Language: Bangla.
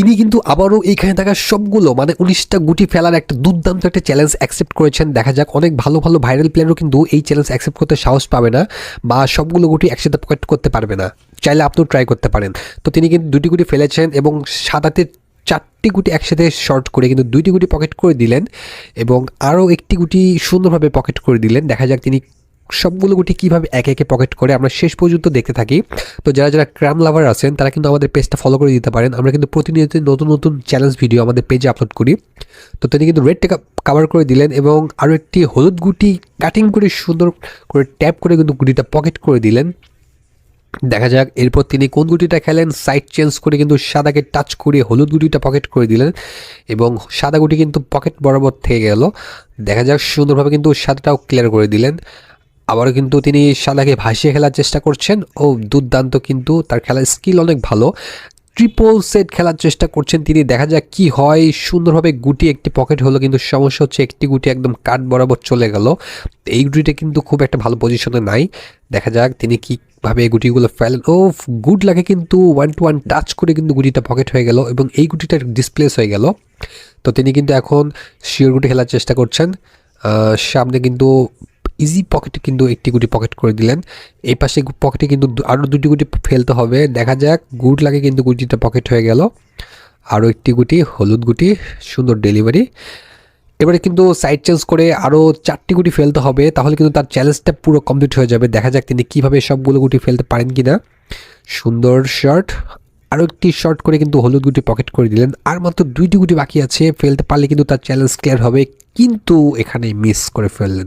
তিনি কিন্তু আবারও এইখানে থাকা সবগুলো মানে 19টা গুটি ফেলার একটা দুর্দান্ত একটা চ্যালেঞ্জ অ্যাকসেপ্ট করেছেন। দেখা যাক, অনেক ভালো ভালো ভাইরাল প্লেয়ারও কিন্তু এই চ্যালেঞ্জ অ্যাকসেপ্ট করতে সাহস পাবে না বা সবগুলো গুটি একসাথে পকেট করতে পারবে না। চাইলে আপনিও ট্রাই করতে পারেন। তো তিনি কিন্তু 2টি গুটি ফেলেছেন এবং সাদাতে 4টি গুটি একসাথে শর্ট করে কিন্তু 2টি গুটি পকেট করে দিলেন এবং আরও একটি গুটি সুন্দরভাবে পকেট করে দিলেন। দেখা যাক তিনি সবগুলো গুটি কীভাবে একে একে পকেট করে, আমরা শেষ পর্যন্ত দেখতে থাকি। তো যারা যারা ক্রাম লাভার আছেন তারা কিন্তু আমাদের পেজটা ফলো করে দিতে পারেন। আমরা কিন্তু প্রতিনিয়ত নতুন নতুন চ্যালেঞ্জ ভিডিও আমাদের পেজে আপলোড করি। তো তিনি কিন্তু রেডটা কাভার করে দিলেন এবং আরও একটি হলুদ গুটি কাটিং করে সুন্দর করে ট্যাপ করে কিন্তু গুটিটা পকেট করে দিলেন। দেখা যাক এরপর তিনি কোন গুটিটা খেলেন, সাইড চেঞ্জ করে কিন্তু সাদাকে টাচ করে হলুদ গুটিটা পকেট করে দিলেন এবং সাদা গুটি কিন্তু পকেট বরাবর থেকে গেল। দেখা যাক সুন্দরভাবে কিন্তু সাদাটাও ক্লিয়ার করে দিলেন। আবারও কিন্তু তিনি সাদাকে ভাসিয়ে খেলার চেষ্টা করছেন ও দুর্দান্ত, কিন্তু তার খেলার স্কিল অনেক ভালো। ট্রিপল সেট খেলার চেষ্টা করছেন তিনি। দেখা যাক কি হয়। সুন্দরভাবে গুটি একটি পকেট হলো, কিন্তু সমস্যা হচ্ছে একটি গুটি একদম কাট বরাবর চলে গেল। এই গুটিটা কিন্তু খুব একটা ভালো পজিশনে নাই। দেখা যাক তিনি কীভাবে এই গুটিগুলো ফেলেন। ও গুড লাগে, কিন্তু 1-to-1 টাচ করে কিন্তু গুটিটা পকেট হয়ে গেল এবং এই গুটিটা ডিসপ্লেস হয়ে গেল। তো তিনি কিন্তু এখন শিওর গুটি খেলার চেষ্টা করছেন। সামনে কিন্তু ইজি পকেটে কিন্তু একটি গুটি পকেট করে দিলেন। এই পাশে পকেটে কিন্তু আরও 2টি গুটি ফেলতে হবে। দেখা যাক, গুড লাগে কিন্তু গুটিটা পকেট হয়ে গেল। আরও একটি গুটি হলুদ গুটি, সুন্দর ডেলিভারি। এবারে কিন্তু সাইড চেঞ্জ করে আরও 4টি গুটি ফেলতে হবে, তাহলে কিন্তু তার চ্যালেঞ্জটা পুরো কমপ্লিট হয়ে যাবে। দেখা যাক তিনি কীভাবে সবগুলো গুটি ফেলতে পারেন কিনা। সুন্দর শট, আরও একটি শট করে কিন্তু হলুদ গুটি পকেট করে দিলেন। আর মাত্র 2টি গুটি বাকি আছে, ফেলতে পারলে কিন্তু তার চ্যালেঞ্জ ক্লিয়ার হবে, কিন্তু এখানে মিস করে ফেললেন।